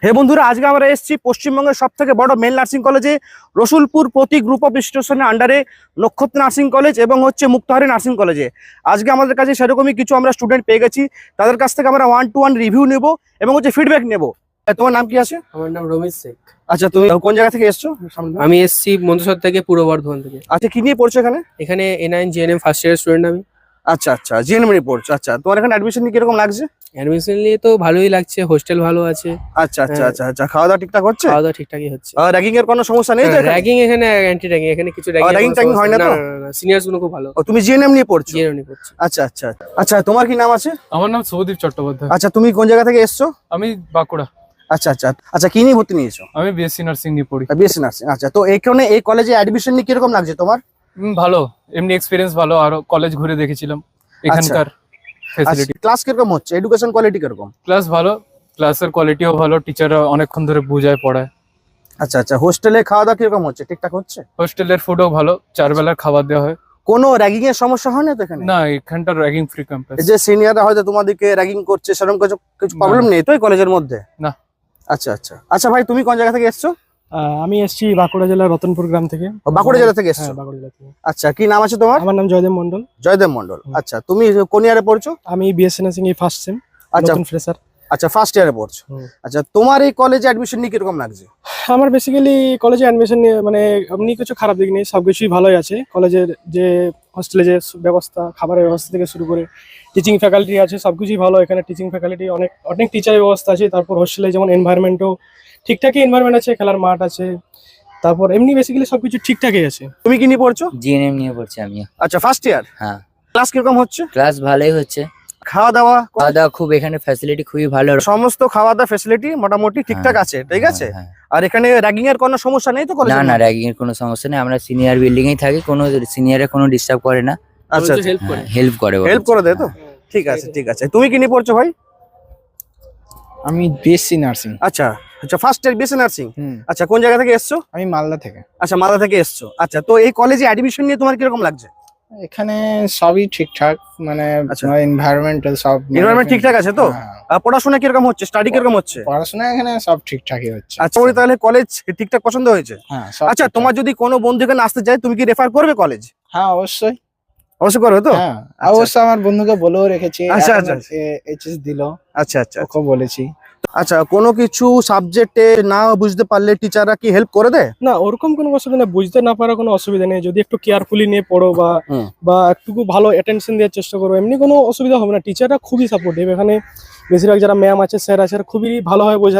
হে বন্ধুরা, আজকে আমরা এসেছি পশ্চিমবঙ্গের সব থেকে বড় মেল নার্সিং কলেজে, রসুলপুর প্রতি গ্রুপ অফ স্টেশনের আন্ডারে নক্ষত্র নার্সিং কলেজ এবং হচ্ছে মুক্তাহারি নার্সিং কলেজে। আজকে আমাদের কাছে সেরকমই কিছু আমরা স্টুডেন্ট পেয়ে গেছি, তাদের কাছ থেকে আমরা 1-to-1 রিভিউ নেব এবং হচ্ছে ফিডব্যাক নেব। তোমার নাম কি আছে? আমার নাম রমেশ শেখ। আচ্ছা, তুমি কোন জায়গা থেকে এসছো? আমি এসছি মন্তেশ্বর থেকে, পূর্ব বর্ধমান থেকে। আচ্ছা, কি নিয়ে পড়ছো এখানে? এখানে A9 GNM first year student আমি। আচ্ছা আচ্ছা, জিএনএম নিয়ে পড়ছো। আচ্ছা, তোমার এখানে অ্যাডমিশন নিয়ে কিরকম লাগছে? অ্যাডমিশন নিয়ে তো ভালোই লাগছে, হোস্টেল ভালো আছে। আচ্ছা আচ্ছা আচ্ছা আচ্ছা, খাওয়া দাওয়া ঠিকঠাক হচ্ছে? খাওয়া দাওয়া ঠিকঠাকই হচ্ছে। র্যাগিং এর কোনো সমস্যা নেই তো? র্যাগিং এখানে অ্যান্টি র্যাগিং, এখানে কিছু ragging ট্যাগিং হয় না তো? সিনিয়র্স গুলো খুব ভালো। তুমি জিএনএম নিয়ে পড়ছো? জিএনএম নিয়ে পড়ছি। আচ্ছা আচ্ছা আচ্ছা, তোমার কি নাম আছে? আমার নাম শুভদীপ চট্টোপাধ্যায়। আচ্ছা, তুমি কোন জায়গা থেকে এসছো? আমি বাঁকুড়া। আচ্ছা আচ্ছা আচ্ছা, কি নিয়ে ভর্তি নিয়েছো? আমি বিএসসি নার্সিং নিয়ে পড়ি। BSc nursing. আচ্ছা, তো এখানে এই কলেজে অ্যাডমিশন নিয়ে কিরকম লাগছে তোমার? ভালো, এমনি এক্সপিরিয়েন্স ভালো, আরো কলেজ ঘুরে দেখেছিলাম এখানকার ফ্যাসিলিটি। ক্লাস কিরকম হচ্ছে? এডুকেশন কোয়ালিটি কিরকম? ক্লাস ভালো, ক্লাসের কোয়ালিটিও ভালো, টিচাররা অনেকক্ষণ ধরে বুঝায় পড়ায়। আচ্ছা আচ্ছা, হোস্টেলে খাওয়া দাওয়া কিরকম হচ্ছে? ঠিকঠাক হচ্ছে? হোস্টেলের ফুডও ভালো, 4 বেলার খাবার দেওয়া হয়। কোনো র্যাগিং এর সমস্যা হয় না তো এখানে? না, এখানটা র্যাগিং ফ্রি ক্যাম্পাস। এই যে সিনিয়ররা হয়তো তোমাদেরকে র্যাগিং করছে, সেরকম কিছু কিছু প্রবলেম নেই তো এই কলেজের মধ্যে? না। আচ্ছা আচ্ছা আচ্ছা, ভাই তুমি কোন জায়গা থেকে এসছো? আমি এসেছি বাঁকুড়া জেলার রতনপুর গ্রাম থেকে। বাঁকুড়া জেলা থেকে এসছো? হ্যাঁ, বাঁকুড়া জেলা থেকে। আচ্ছা, কি নাম আছে তোমার? আমার নাম জয়দেব মন্ডল। জয়দেব মন্ডল। আচ্ছা, তুমি কোন ইয়ারে পড়ছো? আমি বিএসসি নার্সিং এই ফার্স্ট সেম, আচ্ছা নতুন ফ্রেশার। আচ্ছা, ফার্স্ট ইয়ারে পড়ছো। আচ্ছা, তোমার এই কলেজে অ্যাডমিশন নিয়ে কিরকম লাগছে? আমার বেসিক্যালি কলেজে অ্যাডমিশন নিয়ে মানে এমনি কিছু খারাপ দিক নেই, সবকিছুই ভালোই আছে। কলেজের যে হস্টেলে যে ব্যবস্থা, খাবারের ব্যবস্থা থেকে শুরু করে টিচিং ফ্যাকাল্টি আছে, সবকিছুই ভালো। এখানে টিচিং ফ্যাকাল্টি অনেক অনেক টিচারের ব্যবস্থা আছে। তারপর হোস্টেলে যেমন এনভায়রনমেন্টও ঠিকঠাকই এনভায়রনমেন্ট আছে, খেলার মাঠ আছে। তারপর এমনি বেসিক্যালি সবকিছু ঠিকঠাকই আছে। তুমি কি নিয়ে পড়ছো? জিএনএম নিয়ে পড়ছি আমি। আচ্ছা, ফার্স্ট ইয়ার। হ্যাঁ, ক্লাস কিরকম হচ্ছে? ক্লাস ভালোই হচ্ছে। খাওয়া দাওয়া? খাওয়া দাওয়া খুব, এখানে ফ্যাসিলিটি খুবই ভালো। সমস্ত খাওয়া দাওয়া ফ্যাসিলিটি মোটামুটি ঠিকঠাক আছে, ঠিক আছে? হ্যাঁ। আর এখানে র্যাগিং এর কোনো সমস্যা নেই তো না কলেজে? না, র্যাগিং এর কোনো সমস্যা নেই। আমরা সিনিয়র বিল্ডিং এই থাকি, কোনো সিনিয়রে কোনো ডিস্টার্ব করে না। আচ্ছা, হেল্প করে। হেল্প করে। হেল্প করে দেয় তো? ঠিক আছে ঠিক আছে। তুমি কি নিয়ে পড়ছো ভাই? আমি বিএসসি নার্সিং। আচ্ছা আচ্ছা, ফার্স্ট ইয়ার বিএসসি নার্সিং। আচ্ছা, কোন জায়গা থেকে এসছো? আমি মালদা থেকে। আচ্ছা, মালদা থেকে এসছো। আচ্ছা, তো এই কলেজে অ্যাডমিশন নিয়ে তোমার কিরকম লাগছে? এখানে সবই ঠিকঠাক, মানে আচ্ছা। এনভায়রনমেন্ট সব এনভায়রনমেন্ট ঠিকঠাক আছে তো? হ্যাঁ। আর পড়াশোনা কিরকম হচ্ছে? স্টাডি কিরকম হচ্ছে? পড়াশোনা এখানে সব ঠিকঠাকই হচ্ছে। আচ্ছা, ওই তাহলে কলেজ ঠিকঠাক পছন্দ হয়েছে? হ্যাঁ, সব আচ্ছা, ঠিকঠাক। তোমার যদি কোনো বন্ধু এখানে আসতে চায়, তুমি কি রেফার করবে কলেজ? হ্যাঁ, অবশ্যই। অবশ্যই করবে তো? হ্যাঁ, অবশ্য আমার বন্ধুকে বলেও রেখেছি। আচ্ছা, আচ্ছা। এইচএস দিল, আচ্ছা আচ্ছা ওকে বলেছি। আচ্ছা, কোনো কিছু সাবজেক্টে না বুঝতে পারলে টিচাররা কি হেল্প করে দেয়? না, ওরকম কোনো অসুবিধা নেই, বুঝতে না পারার কোনো অসুবিধা নেই। যদি একটু কেয়ারফুলি নিয়ে পড়ো বা একটু ভালো অ্যাটেনশন দেওয়ার চেষ্টা করো, এমনি কোনো অসুবিধা হবে না। টিচাররা খুবই সাপোর্টিভ। এখানে বেশিরভাগ যারা ম্যাম আছে, স্যার আছে, খুবই ভালোভাবে বোঝায়।